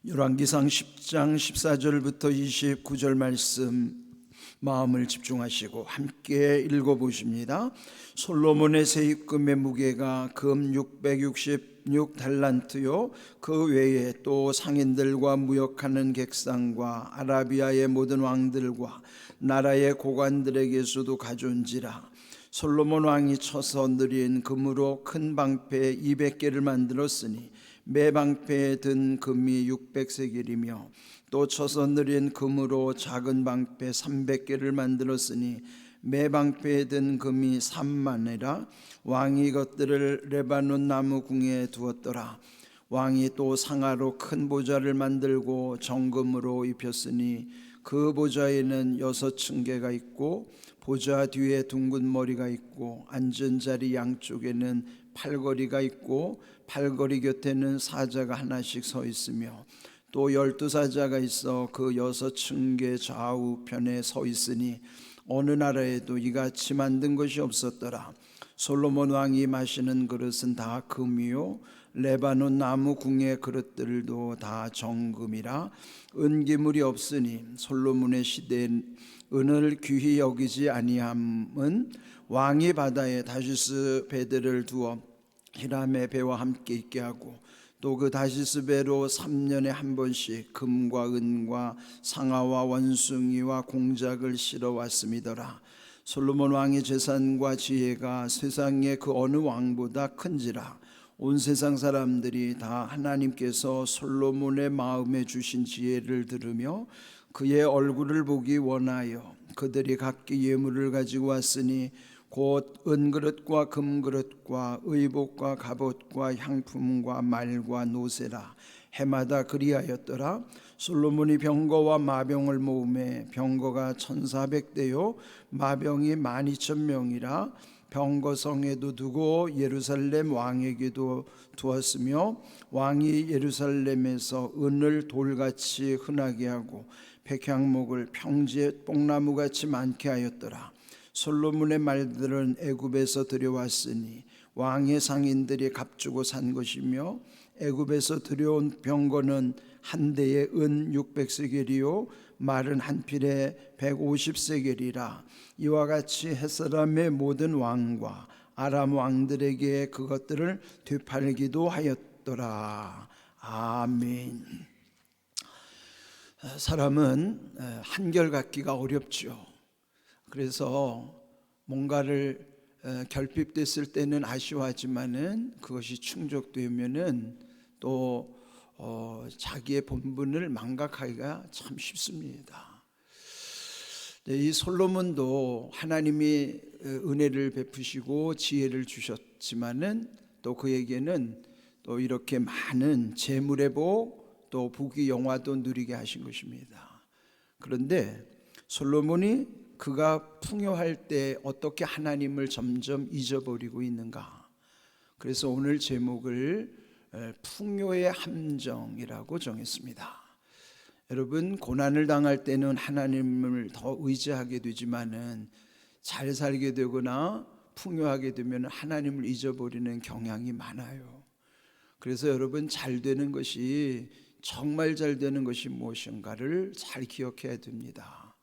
열왕기상 10장 14절부터 29절 말씀 마음을 집중하시고 함께 읽어보십니다. 솔로몬의 세입금의 무게가 금 666달란트요 그 외에 또 상인들과 무역하는 객상과 아라비아의 모든 왕들과 나라의 고관들에게서도 가져온지라. 솔로몬 왕이 쳐서 느린 금으로 큰 방패 200개를 만들었으니 매 방패에 든 금이 600세겔이며 또 쳐서 느린 금으로 작은 방패 300개를 만들었으니 매 방패에 든 금이 3만이라. 왕이 이것들을 레바논 나무 궁에 두었더라. 왕이 또 상아로 큰 보좌를 만들고 정금으로 입혔으니 그 보좌에는 6층계가 있고 보좌 뒤에 둥근 머리가 있고 앉은 자리 양쪽에는 팔걸이가 있고 팔걸이 곁에는 사자가 하나씩 서 있으며 또 12사자가 있어 그 6층계 좌우편에 서 있으니 어느 나라에도 이같이 만든 것이 없었더라. 솔로몬 왕이 마시는 그릇은 다 금이요 레바논 나무 궁의 그릇들도 다 정금이라. 은기물이 없으니 솔로몬의 시대엔 은을 귀히 여기지 아니함은 왕이 바다에 다시스 배들을 두어 히람의 배와 함께 있게 하고 또 그 다시스 배로 3년에 한 번씩 금과 은과 상아와 원숭이와 공작을 실어 왔음이더라. 솔로몬 왕의 재산과 지혜가 세상의 그 어느 왕보다 큰지라. 온 세상 사람들이 다 하나님께서 솔로몬의 마음에 주신 지혜를 들으며 그의 얼굴을 보기 원하여 그들이 각기 예물을 가지고 왔으니 곧 은그릇과 금그릇과 의복과 갑옷과 향품과 말과 노새라. 해마다 그리하였더라. 솔로몬이 병거와 마병을 모으매 병거가 1400대요 마병이 12000명이라. 병거성에도 두고 예루살렘 왕에게도 두었으며 왕이 예루살렘에서 은을 돌같이 흔하게 하고 백향목을 평지에 뽕나무같이 많게 하였더라. 솔로몬의 말들은 애굽에서 들여왔으니 왕의 상인들이 값주고 산 것이며 애굽에서 들여온 병거는 한 대에 은 600세겔이요 말은 한 필에 150세겔이라. 이와 같이 햇사람의 모든 왕과 아람 왕들에게 그것들을 되팔기도 하였더라. 아멘. 사람은 한결같기가 어렵죠. 그래서 뭔가를 결핍됐을 때는 아쉬워하지만은 그것이 충족되면은 또 자기의 본분을 망각하기가 참 쉽습니다. 이 솔로몬도 하나님이 은혜를 베푸시고 지혜를 주셨지만은 또 그에게는 또 이렇게 많은 재물의 복, 또 부귀 영화도 누리게 하신 것입니다. 그런데 솔로몬이 그가 풍요할 때 어떻게 하나님을 점점 잊어버리고 있는가. 그래서 오늘 제목을 풍요의 함정이라고 정했습니다. 여러분, 고난을 당할 때는 하나님을 더 의지하게 되지만은 잘 살게 되거나 풍요하게 되면 하나님을 잊어버리는 경향이 많아요. 그래서 여러분, 잘 되는 것이 정말 잘 되는 것이 무엇인가를 잘 기억해야 됩니다.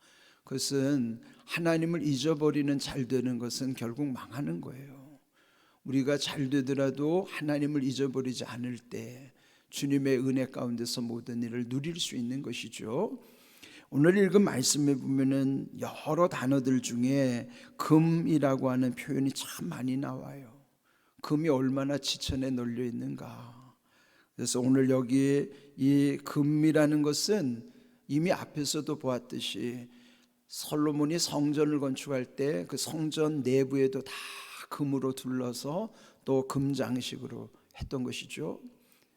그것은 하나님을 잊어버리는 잘 되는 것은 결국 망하는 거예요. 우리가 잘 되더라도 하나님을 잊어버리지 않을 때 주님의 은혜 가운데서 모든 일을 누릴 수 있는 것이죠. 오늘 읽은 말씀에 보면은 여러 단어들 중에 금이라고 하는 표현이 참 많이 나와요. 금이 얼마나 지천에 널려 있는가. 그래서 오늘 여기 이 금이라는 것은 이미 앞에서도 보았듯이 솔로몬이 성전을 건축할 때 그 성전 내부에도 다 금으로 둘러서 또 금장식으로 했던 것이죠.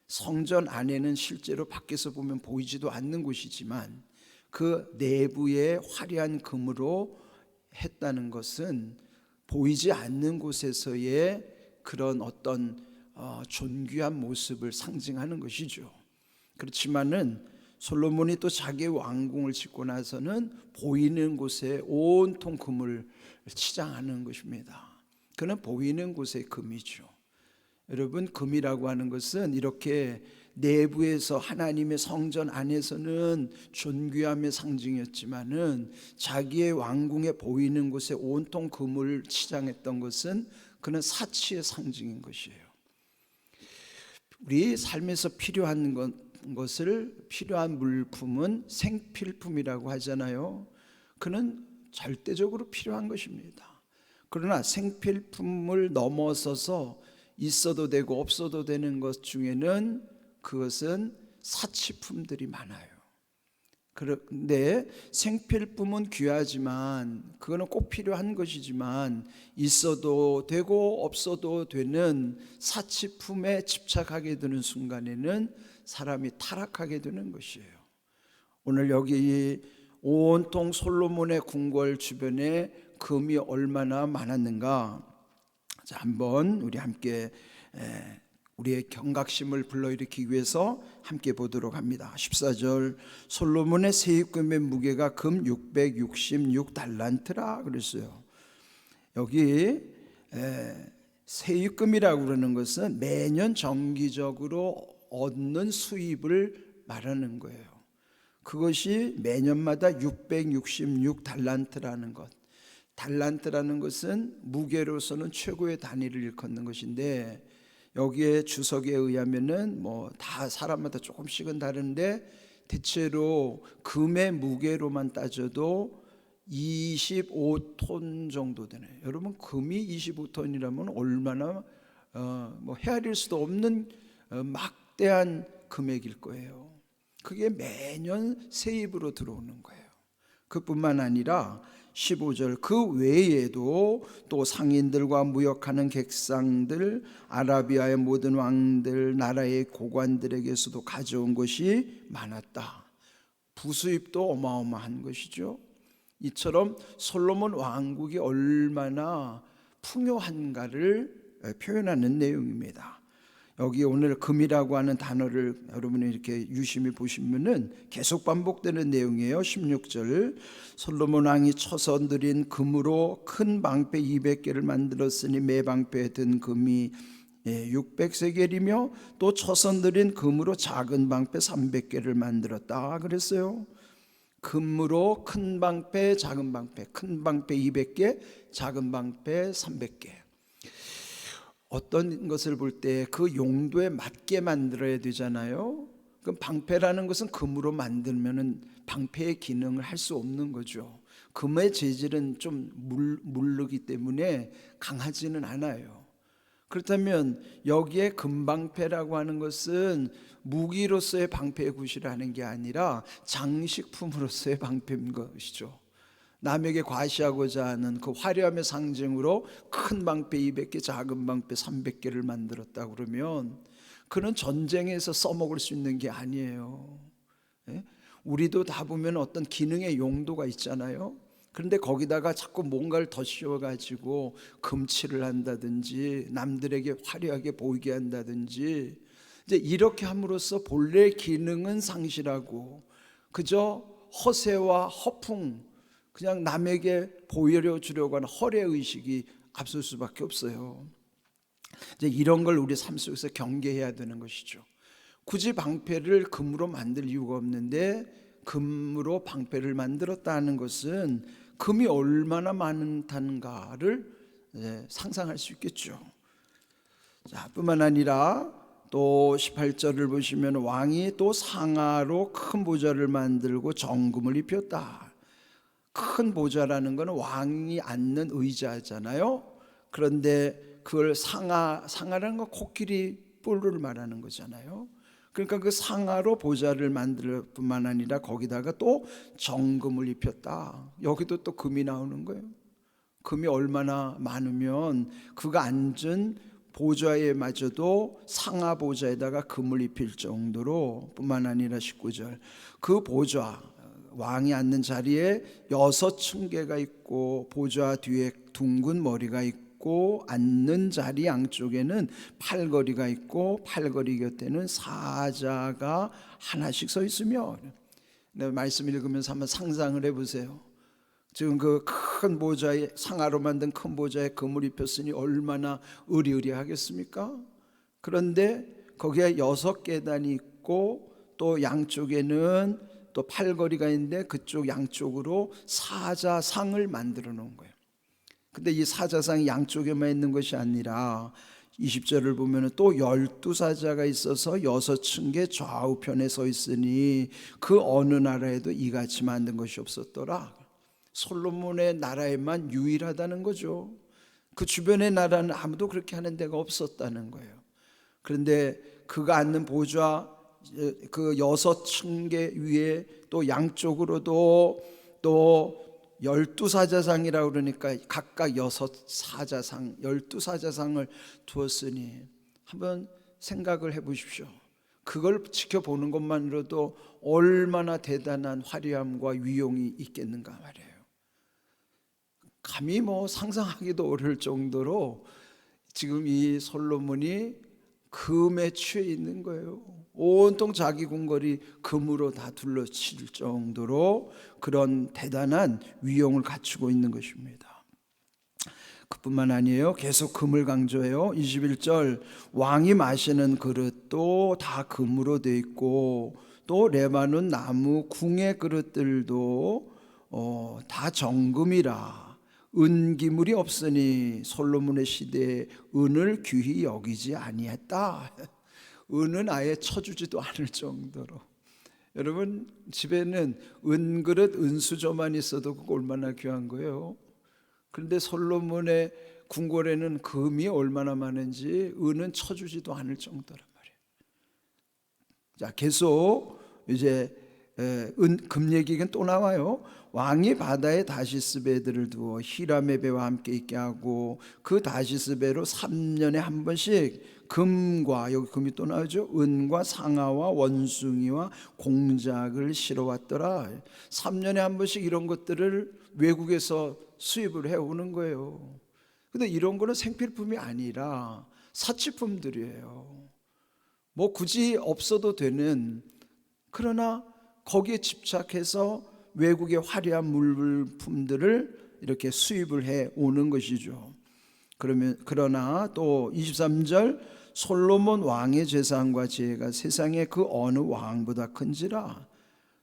성전 안에는 실제로 밖에서 보면 보이지도 않는 곳이지만 그 내부에 화려한 금으로 했다는 것은 보이지 않는 곳에서의 그런 어떤 존귀한 모습을 상징하는 것이죠. 그렇지만은 솔로몬이 또 자기의 왕궁을 짓고 나서는 보이는 곳에 온통 금을 치장하는 것입니다. 그는 보이는 곳에 금이죠. 여러분, 금이라고 하는 것은 이렇게 내부에서 하나님의 성전 안에서는 존귀함의 상징이었지만은 자기의 왕궁에 보이는 곳에 온통 금을 치장했던 것은 그는 사치의 상징인 것이에요. 우리 삶에서 필요한 필요한 물품은 생필품이라고 하잖아요. 그는 절대적으로 필요한 것입니다. 그러나 생필품을 넘어서서 있어도 되고 없어도 되는 것 중에는 그것은 사치품들이 많아요. 그런데 생필품은 귀하지만 그거는 꼭 필요한 것이지만 있어도 되고 없어도 되는 사치품에 집착하게 되는 순간에는 사람이 타락하게 되는 것이에요. 오늘 여기 온통 솔로몬의 궁궐 주변에 금이 얼마나 많았는가, 자, 한번 우리 함께 우리의 경각심을 불러일으키기 위해서 함께 보도록 합니다. 14절, 솔로몬의 세입금의 무게가 금 666달란트라 그랬어요. 여기 세입금이라고 그러는 것은 매년 정기적으로 얻는 수입을 말하는 거예요. 그것이 매년마다 666달란트라는 것. 달란트라는 것은 무게로서는 최고의 단위를 일컫는 것인데, 여기에 주석에 의하면은 다 사람마다 조금씩은 다른데 대체로 금의 무게로만 따져도 25톤 정도 되네요. 여러분, 금이 25톤이라면 얼마나 헤아릴 수도 없는 막대한 금액일 거예요. 그게 매년 세입으로 들어오는 거예요. 그뿐만 아니라 15절, 그 외에도 또 상인들과 무역하는 객상들, 아라비아의 모든 왕들, 나라의 고관들에게서도 가져온 것이 많았다. 부수입도 어마어마한 것이죠. 이처럼 솔로몬 왕국이 얼마나 풍요한가를 표현하는 내용입니다. 여기 오늘 금이라고 하는 단어를 여러분이 이렇게 유심히 보시면은 계속 반복되는 내용이에요. 16절, 솔로몬 왕이 쳐서 들인 금으로 큰 방패 200개를 만들었으니 매 방패에 든 금이 600세겔이며 또 쳐서 들인 금으로 작은 방패 300개를 만들었다 그랬어요. 금으로 큰 방패, 작은 방패, 큰 방패 200개, 작은 방패 300개. 어떤 것을 볼 때 그 용도에 맞게 만들어야 되잖아요. 그럼 방패라는 것은 금으로 만들면은 방패의 기능을 할 수 없는 거죠. 금의 재질은 좀 무르기 때문에 강하지는 않아요. 그렇다면 여기에 금방패라고 하는 것은 무기로서의 방패의 굿이라는 게 아니라 장식품으로서의 방패인 것이죠. 남에게 과시하고자 하는 그 화려함의 상징으로 큰 방패 200개, 작은 방패 300개를 만들었다 그러면 그는 전쟁에서 써먹을 수 있는 게 아니에요. 우리도 다 보면 어떤 기능의 용도가 있잖아요. 그런데 거기다가 자꾸 뭔가를 더 씌워가지고 금칠을 한다든지 남들에게 화려하게 보이게 한다든지, 이제 이렇게 함으로써 본래 기능은 상실하고 그저 허세와 허풍, 그냥 남에게 보여주려고 하는 허례의식이 앞설 수밖에 없어요. 이제 이런 걸 우리 삶 속에서 경계해야 되는 것이죠. 굳이 방패를 금으로 만들 이유가 없는데 금으로 방패를 만들었다는 것은 금이 얼마나 많다는가를 상상할 수 있겠죠. 자, 뿐만 아니라 또 18절을 보시면 왕이 또 상아로 큰 보좌를 만들고 정금을 입혔다. 큰 보좌라는 것은 왕이 앉는 의자잖아요. 그런데 그걸 상아라는 건 코끼리 뿔을 말하는 거잖아요. 그러니까 그 상아로 보좌를 만들 뿐만 아니라 거기다가 또 정금을 입혔다. 여기도 또 금이 나오는 거예요. 금이 얼마나 많으면 그가 앉은 보좌에 마저도 상아 보좌에다가 금을 입힐 정도로, 뿐만 아니라 19절, 그 보좌, 왕이 앉는 자리에 6층계가 있고 보좌 뒤에 둥근 머리가 있고 앉는 자리 양쪽에는 팔걸이가 있고 팔걸이 곁에는 사자가 하나씩 서 있으며, 말씀 읽으면서 한번 상상을 해보세요. 지금 그 큰 보좌에, 상아로 만든 큰 보좌에 금을 입혔으니 얼마나 의리의리하겠습니까? 그런데 거기에 6계단이 있고 있고 또 양쪽에는 또 팔걸이가 있는데 그쪽 양쪽으로 사자상을 만들어 놓은 거예요. 근데 이 사자상이 양쪽에만 있는 것이 아니라 20절을 보면 또 12사자가 있어서 6층계 좌우편에 서 있으니 그 어느 나라에도 이같이 만든 것이 없었더라. 솔로몬의 나라에만 유일하다는 거죠. 그 주변의 나라는 아무도 그렇게 하는 데가 없었다는 거예요. 그런데 그가 앉는 보좌 그 6층계 위에 또 양쪽으로도 또 12사자상이라고 그러니까 각각 6사자상 12사자상을 두었으니 한번 생각을 해 보십시오. 그걸 지켜보는 것만으로도 얼마나 대단한 화려함과 위용이 있겠는가 말이에요. 감히 상상하기도 어려울 정도로 지금 이 솔로몬이 금에 취해 있는 거예요. 온통 자기 궁궐이 금으로 다 둘러칠 정도로 그런 대단한 위용을 갖추고 있는 것입니다. 그뿐만 아니에요. 계속 금을 강조해요. 21절 왕이 마시는 그릇도 다 금으로 돼 있고 또 레바논 나무 궁의 그릇들도 다 정금이라. 은기물이 없으니 솔로몬의 시대에 은을 귀히 여기지 아니했다. 은은 아예 쳐주지도 않을 정도로. 여러분 집에는 은그릇 은수저만 있어도 그거 얼마나 귀한 거예요. 그런데 솔로몬의 궁궐에는 금이 얼마나 많은지 은은 쳐주지도 않을 정도란 말이에요. 자, 계속 이제 금 얘기가 또 나와요. 왕이 바다에 다시스 배들을 두어 히람의 배와 함께 있게 하고 그 다시스 배로 3년에 한 번씩 금과, 여기 금이 또 나오죠, 은과 상아와 원숭이와 공작을 실어왔더라. 3년에 한 번씩 이런 것들을 외국에서 수입을 해오는 거예요. 근데 이런 거는 생필품이 아니라 사치품들이에요. 굳이 없어도 되는, 그러나 거기에 집착해서 외국의 화려한 물품들을 이렇게 수입을 해 오는 것이죠. 그러나 또 23절 솔로몬 왕의 재산과 지혜가 세상의 그 어느 왕보다 큰지라.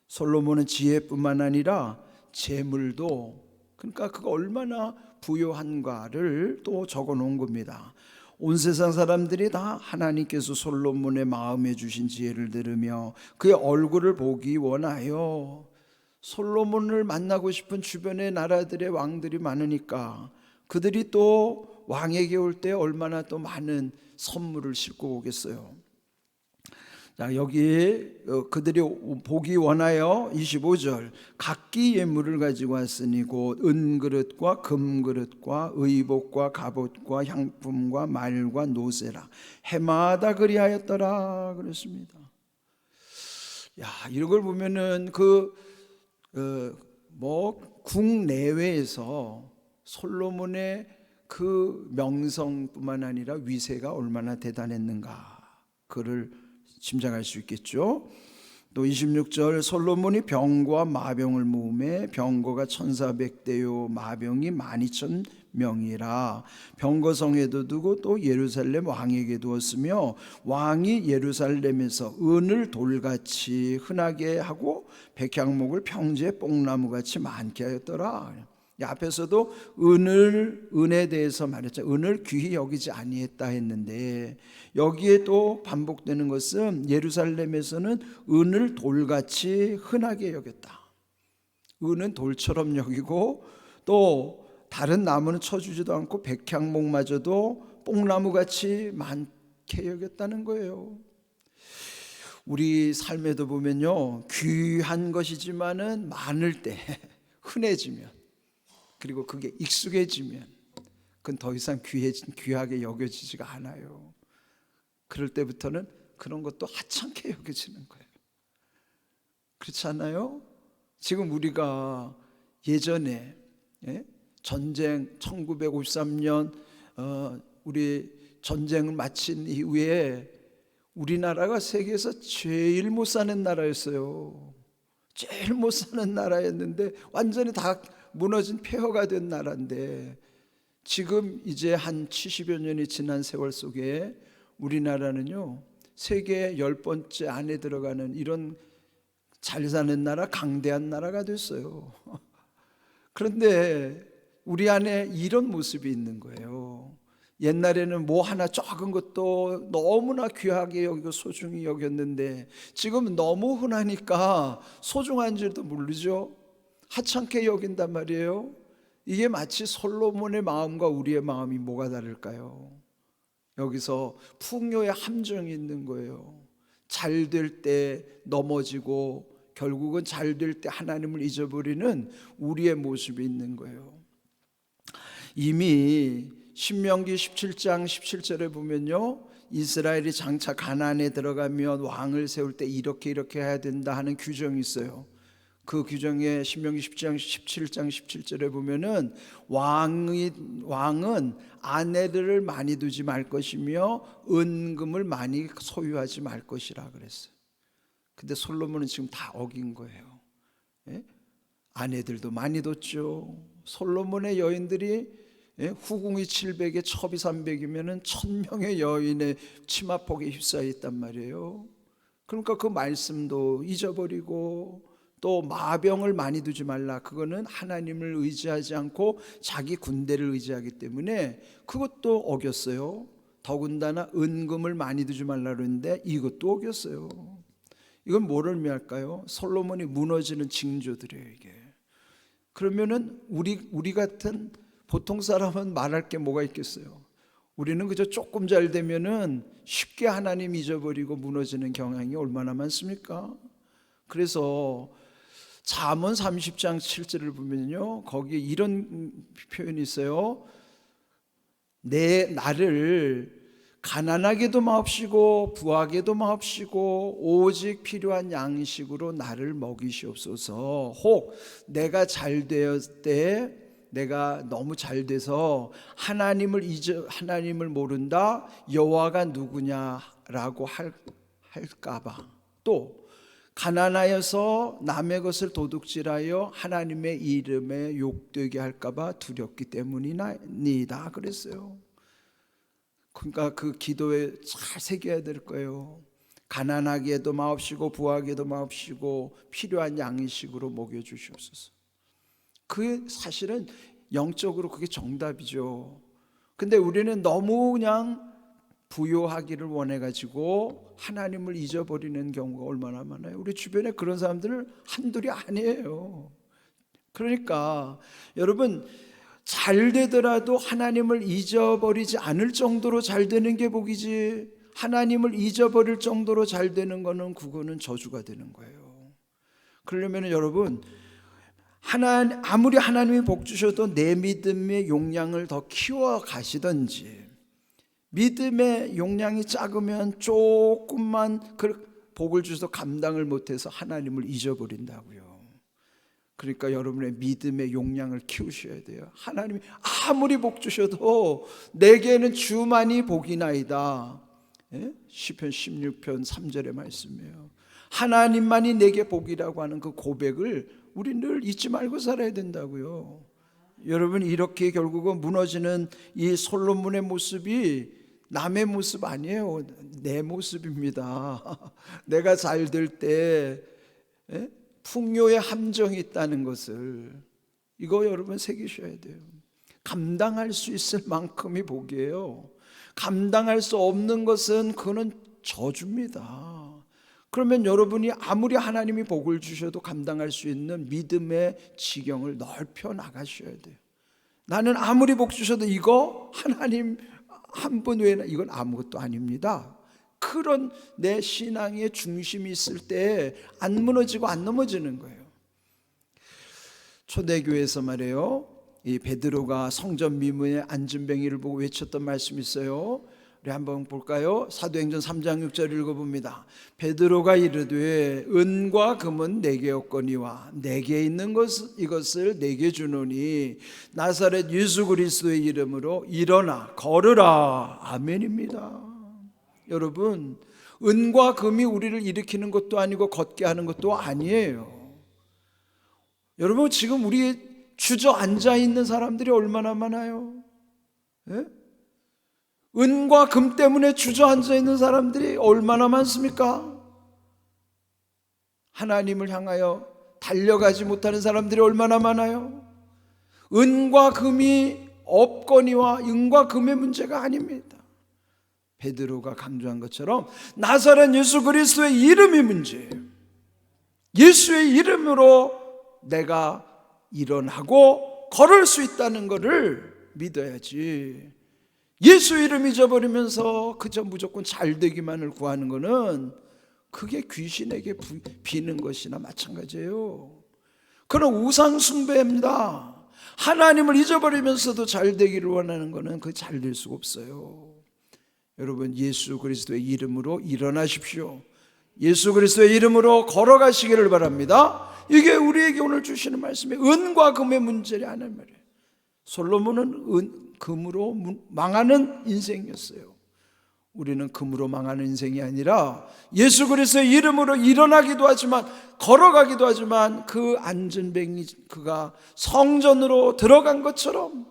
솔로몬은 지혜뿐만 아니라 재물도, 그러니까 그가 얼마나 부유한가를 또 적어 놓은 겁니다. 온 세상 사람들이 다 하나님께서 솔로몬의 마음에 주신 지혜를 들으며 그의 얼굴을 보기 원하여, 솔로몬을 만나고 싶은 주변의 나라들의 왕들이 많으니까 그들이 또 왕에게 올 때 얼마나 또 많은 선물을 싣고 오겠어요. 자, 여기 그들이 보기 원하여 25절 각기 예물을 가지고 왔으니 곧 은그릇과 금그릇과 의복과 갑옷과 향품과 말과 노새라 해마다 그리하였더라 그랬습니다. 야, 이런 걸 보면은 국내외에서 솔로몬의 그 명성뿐만 아니라 위세가 얼마나 대단했는가 그를 짐작할 수 있겠죠. 또 26절 솔로몬이 병과 마병을 모으매 병거가 1400대요 마병이 12000명이라 병거성에도 두고 또 예루살렘 왕에게 두었으며 왕이 예루살렘에서 은을 돌같이 흔하게 하고 백향목을 평지에 뽕나무같이 많게 하였더라. 앞에서도 은에 대해서 말했죠. 은을 귀히 여기지 아니했다 했는데 여기에 또 반복되는 것은 예루살렘에서는 은을 돌같이 흔하게 여겼다. 은은 돌처럼 여기고 또 다른 나무는 쳐주지도 않고 백향목마저도 뽕나무같이 많게 여겼다는 거예요. 우리 삶에도 보면요, 귀한 것이지만은 많을 때 흔해지면, 그리고 그게 익숙해지면 그건 더 이상 귀하게 여겨지지가 않아요. 그럴 때부터는 그런 것도 하찮게 여겨지는 거예요. 그렇지 않아요? 지금 우리가 예전에 전쟁 1953년 우리 전쟁을 마친 이후에 우리나라가 세계에서 제일 못 사는 나라였어요. 제일 못 사는 나라였는데 완전히 다 무너진 폐허가 된 나라인데 지금 이제 한 70여 년이 지난 세월 속에 우리나라는요 세계 10번째 안에 들어가는 이런 잘 사는 나라, 강대한 나라가 됐어요. 그런데 우리 안에 이런 모습이 있는 거예요. 옛날에는 뭐 하나 작은 것도 너무나 귀하게 여기고 소중히 여겼는데 지금 너무 흔하니까 소중한 줄도 모르죠. 하찮게 여긴단 말이에요. 이게 마치 솔로몬의 마음과 우리의 마음이 뭐가 다를까요? 여기서 풍요의 함정이 있는 거예요. 잘 될 때 넘어지고 결국은 잘 될 때 하나님을 잊어버리는 우리의 모습이 있는 거예요. 이미 신명기 17장 17절에 보면요, 이스라엘이 장차 가나안에 들어가면 왕을 세울 때 이렇게 해야 된다 하는 규정이 있어요. 그 규정에 신명기 17장 17절에 보면은 왕은 아내들을 많이 두지 말 것이며 은금을 많이 소유하지 말 것이라 그랬어요. 근데 솔로몬은 지금 다 어긴 거예요. 예? 아내들도 많이 뒀죠. 솔로몬의 여인들이 후궁이 700에 첩이 300이면은 1000명의 여인의 치마폭에 휩싸여 있단 말이에요. 그러니까 그 말씀도 잊어버리고 또 마병을 많이 두지 말라. 그거는 하나님을 의지하지 않고 자기 군대를 의지하기 때문에 그것도 어겼어요. 더군다나 은금을 많이 두지 말라 그러는데 이것도 어겼어요. 이건 뭘 의미할까요? 솔로몬이 무너지는 징조들이에요, 이게. 그러면은 우리 같은 보통 사람은 말할 게 뭐가 있겠어요? 우리는 그저 조금 잘 되면은 쉽게 하나님 잊어버리고 무너지는 경향이 얼마나 많습니까? 그래서 잠언 30장 7절을 보면요, 거기에 이런 표현이 있어요. 나를 가난하게도 마옵시고 부하게도 마옵시고 오직 필요한 양식으로 나를 먹이시옵소서. 혹 내가 잘 되었을 때, 내가 너무 잘 돼서 하나님을 모른다, 여호와가 누구냐라고 할까봐, 또 가난하여서 남의 것을 도둑질하여 하나님의 이름에 욕되게 할까봐 두렵기 때문이니이다 그랬어요. 그러니까 그 기도에 잘 새겨야 될 거예요. 가난하게도 마옵시고 부하게도 마옵시고 필요한 양식으로 먹여주시옵소서. 그 사실은 영적으로 그게 정답이죠. 근데 우리는 너무 그냥 부요하기를 원해가지고 하나님을 잊어버리는 경우가 얼마나 많아요. 우리 주변에 그런 사람들은 한둘이 아니에요. 그러니까 여러분, 잘 되더라도 하나님을 잊어버리지 않을 정도로 잘 되는 게 복이지, 하나님을 잊어버릴 정도로 잘 되는 거는 그거는 저주가 되는 거예요. 그러려면 여러분, 아무리 하나님이 복 주셔도 내 믿음의 용량을 더 키워 가시든지, 믿음의 용량이 작으면 조금만 그 복을 주셔도 감당을 못해서 하나님을 잊어버린다고요. 그러니까 여러분의 믿음의 용량을 키우셔야 돼요. 하나님이 아무리 복 주셔도 내게는 주만이 복이나이다. 시편 16편 3절의 말씀이에요. 하나님만이 내게 복이라고 하는 그 고백을 우리 늘 잊지 말고 살아야 된다고요. 여러분, 이렇게 결국은 무너지는 이 솔로몬의 모습이 남의 모습 아니에요. 내 모습입니다. 내가 잘 될 때 풍요의 함정이 있다는 것을, 이거 여러분 새기셔야 돼요. 감당할 수 있을 만큼이 복이에요. 감당할 수 없는 것은 그거는 저주입니다. 그러면 여러분이 아무리 하나님이 복을 주셔도 감당할 수 있는 믿음의 지경을 넓혀 나가셔야 돼요. 나는 아무리 복 주셔도 이거 하나님 한 분 외에는 이건 아무것도 아닙니다. 그런 내 신앙의 중심이 있을 때 안 무너지고 안 넘어지는 거예요. 초대교회에서 말이에요, 이 베드로가 성전 미문에 안진뱅이를 보고 외쳤던 말씀이 있어요. 우리 한번 볼까요? 사도행전 3장 6절 읽어봅니다. 베드로가 이르되 은과 금은 내게 없거니와 내게 있는 이것을 내게 주노니 나사렛 예수 그리스도의 이름으로 일어나 걸으라. 아멘입니다. 여러분, 은과 금이 우리를 일으키는 것도 아니고 걷게 하는 것도 아니에요. 여러분, 지금 우리 주저앉아 있는 사람들이 얼마나 많아요. 예? 은과 금 때문에 주저앉아 있는 사람들이 얼마나 많습니까? 하나님을 향하여 달려가지 못하는 사람들이 얼마나 많아요? 은과 금이 없거니와 은과 금의 문제가 아닙니다. 베드로가 강조한 것처럼 나사렛 예수 그리스도의 이름이 문제예요. 예수의 이름으로 내가 일어나고 걸을 수 있다는 것을 믿어야지. 예수 이름 잊어버리면서 그저 무조건 잘 되기만을 구하는 것은 그게 귀신에게 비는 것이나 마찬가지예요. 그건 우상 숭배입니다. 하나님을 잊어버리면서도 잘 되기를 원하는 것은 그게 잘 될 수가 없어요. 여러분, 예수 그리스도의 이름으로 일어나십시오. 예수 그리스도의 이름으로 걸어가시기를 바랍니다. 이게 우리에게 오늘 주시는 말씀이 은과 금의 문제를 하는 말이에요. 솔로몬은 금으로 망하는 인생이었어요. 우리는 금으로 망하는 인생이 아니라 예수 그리스도의 이름으로 일어나기도 하지만 걸어가기도 하지만 그 안전뱅이 그가 성전으로 들어간 것처럼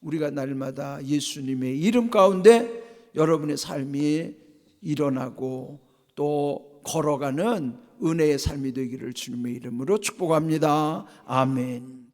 우리가 날마다 예수님의 이름 가운데 여러분의 삶이 일어나고 또 걸어가는 은혜의 삶이 되기를 주님의 이름으로 축복합니다. 아멘.